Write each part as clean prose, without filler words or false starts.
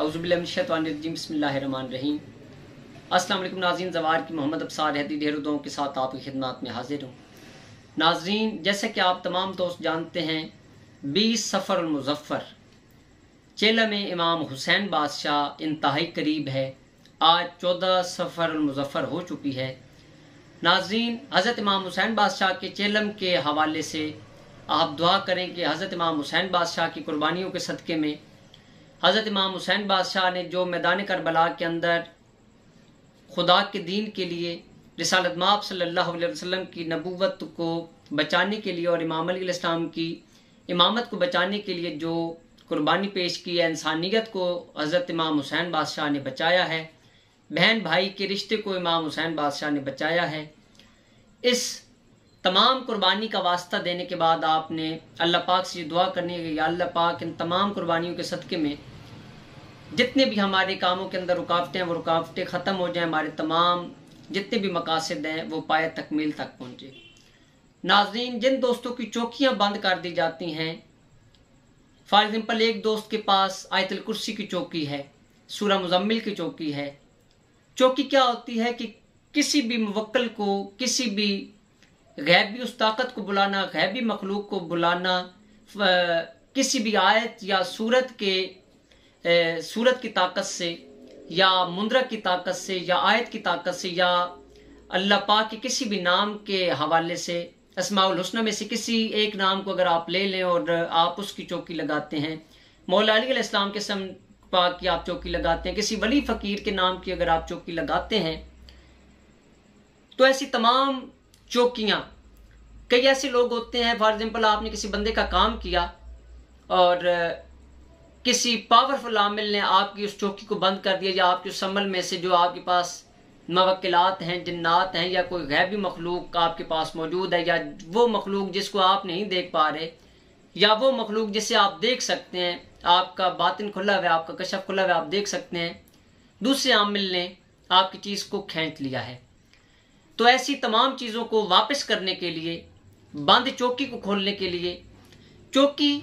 औज़ुबिल्लाहिमिनश्शैतानिर्रजीम बिस्मिल्लाहिर्रहमानिर्रहीम। अस्सलाम वालेकुम नाज़रीन, ज़वार की मोहम्मद अब्सार हैदी ढेरुदों के साथ आपकी खिदमत में हाजिर हूँ। नाज़रीन, जैसे कि आप तमाम दोस्त जानते हैं, 20 सफ़र मुज़फ़्फ़र चेला में इमाम हुसैन बादशाह इंतहाई करीब है। आज 14 सफ़र मुज़फ़्फ़र हो चुकी है। नाज़रीन, हज़रत इमाम हुसैन बादशाह के चेलम के हवाले से आप दुआ करें कि हज़रत इमाम हुसैन बादशाह की कुर्बानियों के सदक़े में हज़रत इमाम हुसैन बादशाह ने जो मैदान करबला के अंदर खुदा के दीन के लिए रिसालत माब सल्लल्लाहु अलैहि वसल्लम की नबूवत को बचाने के लिए और इमाम अली अलैहिस्सलाम की इमामत को बचाने के लिए जो कुर्बानी पेश की है, इंसानियत को हज़रत इमाम हुसैन बादशाह ने बचाया है। बहन भाई के रिश्ते को इमाम हुसैन बादशाह ने बचाया है। इस तमाम कुर्बानी का वास्ता देने के बाद आपने अल्लाह पाक से दुआ करनी है कि या अल्लाह पाक इन तमाम कुर्बानियों के सदक़े में जितने भी हमारे कामों के अंदर रुकावटें हैं वो रुकावटें ख़त्म हो जाएं, हमारे तमाम जितने भी मकासद हैं वो पाए तकमील तक पहुँचे। नाज़रीन, जिन दोस्तों की चौकियाँ बंद कर दी जाती हैं, फॉर एग्जाम्पल एक दोस्त के पास आयतुल कुर्सी की चौकी है, सूरह मुज़म्मिल की चौकी है। चौकी क्या होती है कि किसी भी मुवक्किल को, किसी भी गैबी उस ताकत को बुलाना, गैबी मखलूक को बुलाना, किसी भी आयत या सूरत की ताकत से या मुंदरा की ताकत से या आयत की ताकत से या अल्लाह पाक के किसी भी नाम के हवाले से, अस्माउल हुस्ना में से किसी एक नाम को अगर आप ले लें और आप उसकी चौकी लगाते हैं, मौला अली अलैहिस्सलाम के सम पाक की आप चौकी लगाते हैं, किसी वली फ़कीर के नाम की अगर आप चौकी लगाते हैं, तो ऐसी तमाम चौकियाँ, कई ऐसे लोग होते हैं, फॉर एग्जाम्पल आपने किसी बंदे का काम किया और किसी पावरफुल आमिल ने आपकी उस चौकी को बंद कर दिया, या आपके उस अमल में से जो आपके पास मवक्किलात हैं, जिन्नात हैं, या कोई गैबी मखलूक आपके पास मौजूद है, या वो मखलूक जिसको आप नहीं देख पा रहे, या वो मखलूक जिसे आप देख सकते हैं, आपका बातिन खुला हुआ है, आपका कशफ खुला हुआ है, आप देख सकते हैं, दूसरे आमिल ने आपकी चीज़ को खींच लिया है। तो ऐसी तमाम चीज़ों को वापस करने के लिए, बंद चौकी को खोलने के लिए, चौकी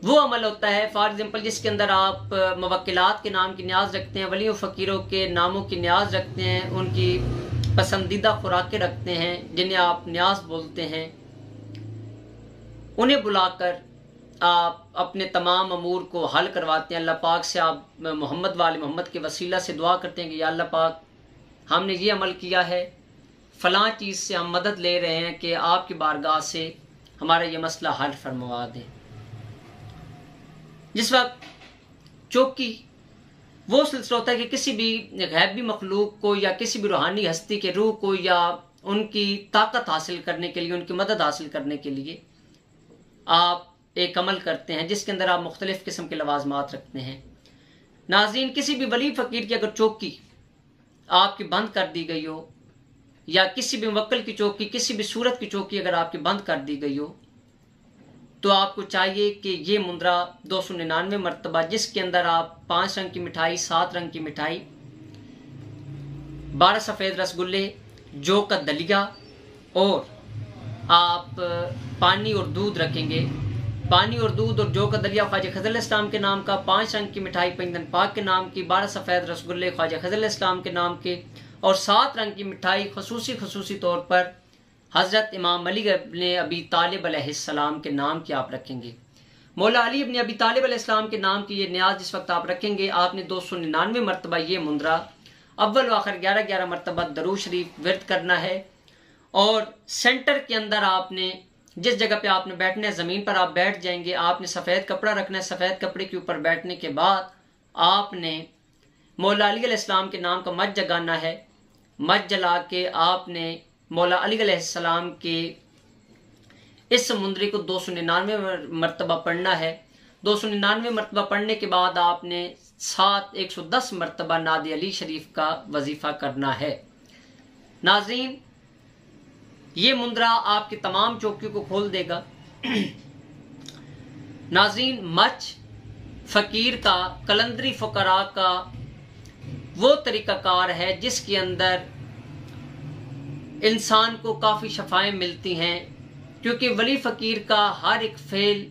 वो अमल होता है फॉर एग्जाम्पल जिसके अंदर आप मवक्किलात के नाम की न्याज रखते हैं, वलियों फ़कीरों के नामों की न्याज रखते हैं, उनकी पसंदीदा खुराकें रखते हैं जिन्हें आप न्याज बोलते हैं। उन्हें बुलाकर आप अपने तमाम अमूर को हल करवाते हैं। अल्लाह पाक से आप मोहम्मद वाले मोहम्मद के वसीला से दुआ करते हैं कि या अल्लाह पाक, हमने ये अमल किया है, फ़लाँ चीज़ से हम मदद ले रहे हैं कि आपकी बारगाह से हमारा ये मसला हल फरमवा दें। जिस वक्त चौकी वो सिलसिला होता है कि किसी भी गैबी मखलूक को या किसी भी रूहानी हस्ती के रूह को या उनकी ताकत हासिल करने के लिए, उनकी मदद हासिल करने के लिए आप एक अमल करते हैं जिसके अंदर आप मुख्तलिफ़ किस्म के लवाज़मात रखते हैं। नाज़रीन, किसी भी वली फ़कीर की अगर चौकी आपकी बंद कर दी गई हो, या किसी भी मुवक्किल की चौकी, किसी भी सूरत की चौकी अगर आपकी बंद कर दी गई हो, तो आपको चाहिए कि ये मुंद्रा 299 मरतबा, जिसके अंदर आप 5 रंग की मिठाई, 7 रंग की मिठाई, 12 सफ़ेद रसगुल्ले, जौ का दलिया और आप पानी और दूध रखेंगे। पानी और दूध और जौ का दलिया ख्वाजा खज़र इस्लाम के नाम का, 5 रंग की मिठाई पैगंबर पाक के नाम की, 12 सफ़ेद रसगुल्ले ख्वाजा खज़र इस्लाम के नाम के, और 7 रंग की मिठाई खसूसी तौर पर हज़रत इमाम अली इब्न अबी तालिब अलैहिस्सलाम के नाम की आप रखेंगे। मौला अली इब्न अबी तालिब अलैहिस्सलाम के नाम की ये न्याज जिस वक्त आप रखेंगे, आपने 299 मरतबा ये मुंद्रा, अव्वल व आखिर 11-11 मरतबा दरूद शरीफ विर्द करना है। और सेंटर के अंदर आपने जिस जगह पे आपने बैठना है, ज़मीन पर आप बैठ जाएंगे, आपने सफ़ेद कपड़ा रखना है। सफ़ेद कपड़े के ऊपर बैठने के बाद आपने मौला अली अलैहिस्सलाम के नाम का मज जगाना है। मज जला के आपने मौला अली अलैहिस्सलाम के इस मुंदरी को 299 मरतबा पढ़ना है। 299 मरतबा पढ़ने के बाद आपने 110 मरतबा नाद अली शरीफ का वजीफ़ा करना है। नाज़रीन, ये मुंद्रा आपकी तमाम चौकियों को खोल देगा। नाज़रीन, मच फ़कीर का, कलंदरी फ़ुकरा का वो तरीक़ाकार है जिसके अंदर इंसान को काफ़ी शफ़ाएँ मिलती हैं, क्योंकि वली फ़कीर का हर एक फ़ेल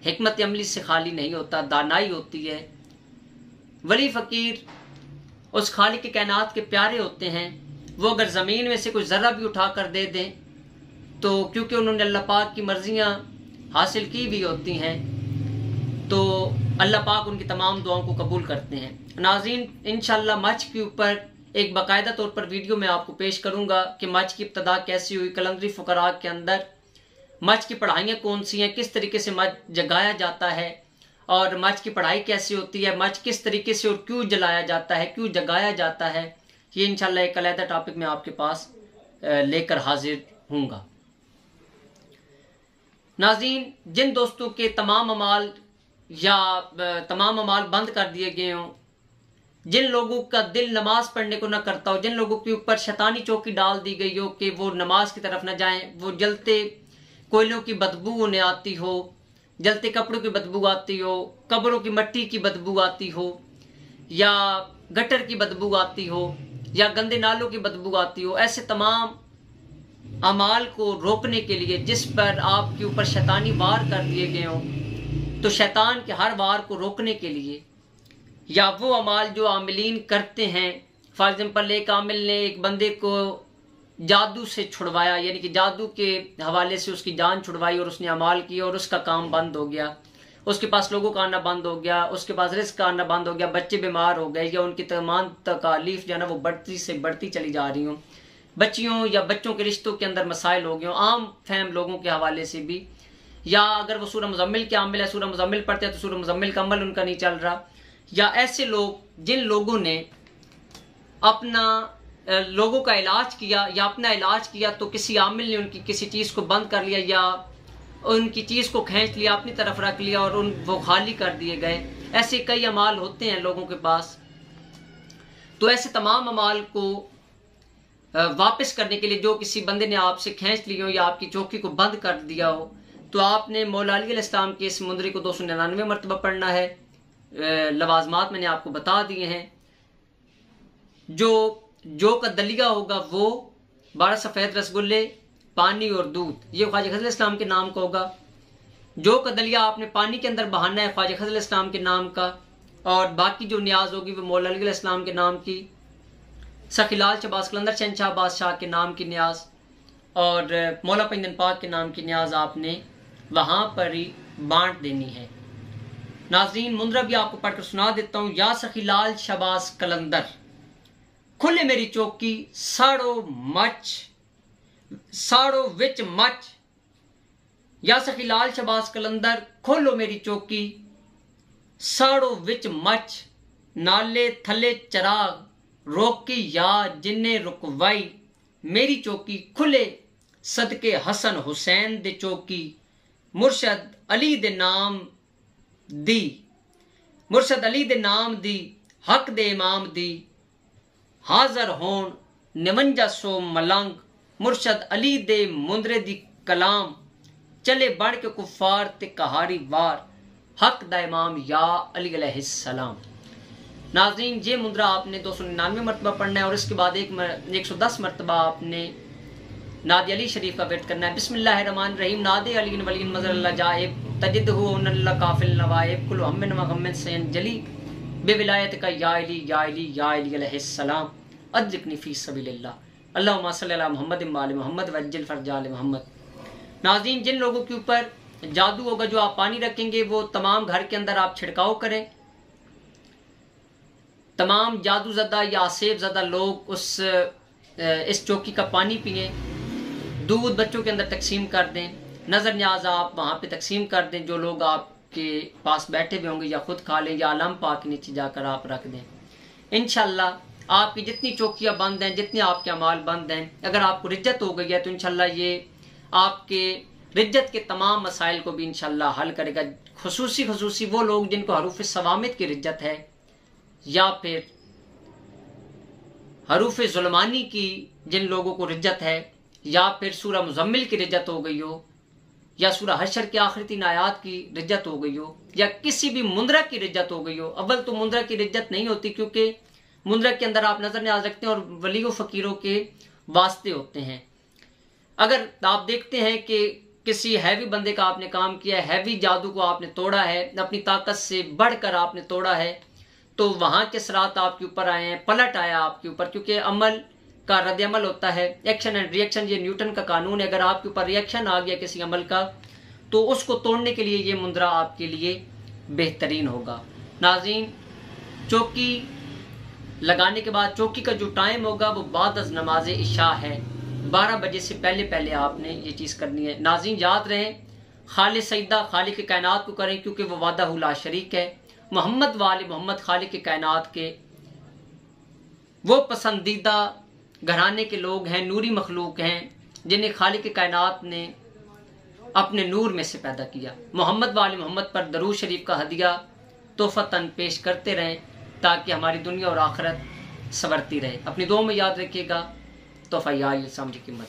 हिकमत अमली से खाली नहीं होता, दानाई होती है, वली फ़कीर उस खालिक के कायनात के प्यारे होते हैं, वो अगर ज़मीन में से कोई ज़र्रा भी उठा कर दे दें तो क्योंकि उन्होंने अल्लाह पाक की मर्ज़ियाँ हासिल की भी होती हैं तो अल्लाह पाक उनकी तमाम दुआओं को कबूल करते हैं। नाज़रीन, इंशाअल्लाह मच के ऊपर एक बाकायदा तौर पर वीडियो मैं आपको पेश करूँगा कि मच की इब्तदा कैसी हुई, कलंदरी फ़ुक़रा के अंदर मच की पढ़ाइयाँ कौन सी हैं, किस तरीके से मच जगाया जाता है और मच की पढ़ाई कैसी होती है, मच किस तरीके से और क्यों जलाया जाता है, क्यों जगाया जाता है, ये इंशाल्लाह एक अलग टॉपिक मैं आपके पास लेकर हाजिर हूँगा। नाज़रीन, जिन दोस्तों के तमाम अमाल बंद कर दिए गए हों, जिन लोगों का दिल नमाज पढ़ने को न करता हो, जिन लोगों के ऊपर शैतानी चौकी डाल दी गई हो कि वो नमाज की तरफ न जाएं, वो जलते कोयलों की बदबू उन्हें आती हो, जलते कपड़ों की बदबू आती हो, कब्रों की मिट्टी की बदबू आती हो, या गटर की बदबू आती हो, या गंदे नालों की बदबू आती हो, ऐसे तमाम अमाल को रोकने के लिए जिस पर आपके ऊपर शैतानी वार कर दिए गए हों, तो शैतान के हर वार को रोकने के लिए या वो अमाल जो आमिलीन करते हैं, फॉर एग्जाम्पल एक आमिल ने एक बंदे को जादू से छुड़वाया, यानी कि जादू के हवाले से उसकी जान छुड़वाई और उसने अमाल किया और उसका काम बंद हो गया, उसके पास लोगों का आना बंद हो गया, उसके पास रिस्क का आना बंद हो गया, बच्चे बीमार हो गए या उनकी तमाम तकालीफ जो है ना वो बढ़ती से बढ़ती चली जा रही हूँ, बच्चियों या बच्चों के रिश्तों के अंदर मसाइल हो गए हों, आम फहम लोगों के हवाले से भी, या अगर वो सूरह मुज़म्मिल के आमिल है, सूरह मुज़म्मिल पढ़ते हैं तो सूरह मुज़म्मिल का अमल उनका नहीं चल रहा, या ऐसे लोग जिन लोगों ने अपना लोगों का इलाज किया या अपना इलाज किया तो किसी आमिल ने उनकी किसी चीज़ को बंद कर लिया या उनकी चीज़ को खींच लिया, अपनी तरफ रख लिया और वो खाली कर दिए गए। ऐसे कई अमाल होते हैं लोगों के पास। तो ऐसे तमाम अमाल को वापस करने के लिए जो किसी बंदे ने आपसे खींच ली हो या आपकी चौकी को बंद कर दिया हो, तो आपने मौला अली अलैहिस्सलाम के इस मुंदरी को 299 मरतबा पढ़ना है। लवाजमात मैंने आपको बता दिए हैं। जो का दलिया होगा वो 12 सफ़ेद रसगुल्ले, पानी और दूध, ये ख्वाजा खज़र इस्लाम के नाम का होगा। जो का दलिया आपने पानी के अंदर बहाना है ख्वाजा खज़र इस्लाम के नाम का, और बाकी जो न्याज होगी वो मौला अली इस्लाम के नाम की, सखीलाल शहबाज कलंदर शहनशाह बादशाह के नाम की न्याज और मौला पैंदन पाक के नाम की न्याज आपने वहाँ पर ही बांट देनी है। नाज़रीन, मुंदरा भी आपको पढ़कर सुना देता हूँ। या सखीलाल शहबाज कलंदर खुले मेरी चौकी, साड़ो विच मच। या सखीलाल शहबाज कलंदर खोलो मेरी चौकी, साड़ो विच मच। नाले थले चराग रोकी या जिन्ने रुकवाई, मेरी चौकी खुले सदके हसन हुसैन दे चौकी। मुर्शद अली दे नाम दी, मुर्शद अली दे नाम दी, हक दे इमाम दी। हाजर होन 59 मलंग, मुर्शद अली दे मुंदरे दी कलाम। चले बढ़ के कुफार ते कहारी वार, हक दा इमाम या अली अलैहिस्सलाम। नाज़रीन, ये मुंदरा आपने 299 मरतबा पढ़ना है और इसके बाद 110 मरतबा आपने नादे अली शरीफ का वर्द करना है। बिस्मिल्लाहिर्रहमानिर्रहीम। नादे अली वलीन मज़रल्ला जाइब तजिदहु उन्नल्ला काफिल नवाइब कुल हम्मिन व गम्मिन सयंजली बेविलायत का या अली अलैहिस्सलाम अद्रिकनी फी सबीलिल्लाह। अल्लाहुम्मा सल्लि अला मुहम्मद व आलि मुहम्मद वज्जिल फरजाल मुहम्मद। नाज़रीन, जिन लोगों के ऊपर जादू होगा, जो आप पानी रखेंगे वो तमाम घर के अंदर आप छिड़काव करें। तमाम जादू ज़दा या आसेब ज़दा लोग इस चौकी का पानी पिए। दूध बच्चों के अंदर तकसीम कर दें, नज़र न्याज आप वहाँ पे तकसीम कर दें। जो लोग आपके पास बैठे हुए होंगे या खुद खा लें या आलम पाक के नीचे जाकर आप रख दें। इंशाल्लाह आपकी जितनी चौकियाँ बंद हैं, जितने आपके अमाल बंद हैं, अगर आपको रिज्जत हो गई है तो इंशाल्लाह ये आपके रिज्जत के तमाम मसाइल को भी इंशाल्लाह हल करेगा। खुसूसी वो लोग जिनको हरूफ सवामित की रिज्जत है या फिर हरूफ जुल्मानी की जिन लोगों को रिज्जत है, या फिर सूरह मुज़म्मिल की रिज्जत हो गई हो, या सूरह हशर के आखिरी 3 आयात की रिज्जत हो गई हो, या किसी भी मुंदरा की रिज्जत हो गई हो। अव्वल तो मुंदरा की रिज्जत नहीं होती क्योंकि मुंदरा के अंदर आप नजर न्याज रखते हैं और वली फ़कीरों के वास्ते होते हैं। अगर आप देखते हैं कि किसी हैवी बंदे का आपने काम किया है, हैवी जादू को आपने तोड़ा है, अपनी ताकत से बढ़कर आपने तोड़ा है, تو وہاں کے اثرات آپ کے اوپر آئے ہیں، پلٹ آیا آپ کے اوپر، کیونکہ عمل کا رد عمل ہوتا ہے، ایکشن اینڈ ری ایکشن، یہ نیوٹن کا قانون ہے۔ اگر آپ کے اوپر ری ایکشن آ گیا کسی عمل کا تو اس کو توڑنے کے لیے یہ مندرہ آپ کے لیے بہترین ہوگا۔ ناظرین، چوکی لگانے کے بعد چوکی کا جو ٹائم ہوگا وہ بعد از نماز عشاء ہے، 12 بجے سے پہلے پہلے آپ نے یہ چیز کرنی ہے۔ ناظرین یاد رہیں، خالص سجدہ خالق کائنات کو کریں، کیونکہ وہ وحدہ لا شریک ہے۔ محمد وآل محمد خالق کائنات کے وہ پسندیدہ گھرانے کے لوگ ہیں، نوری مخلوق ہیں، جنہیں خالق کائنات نے اپنے نور میں سے پیدا کیا۔ محمد وآل محمد پر درود شریف کا ہدیہ تحفتاً پیش کرتے رہیں تاکہ ہماری دنیا اور آخرت سنورتی رہے۔ اپنی دعاؤں میں یاد رکھیے گا۔ تحفہ یاری السلام علیکم۔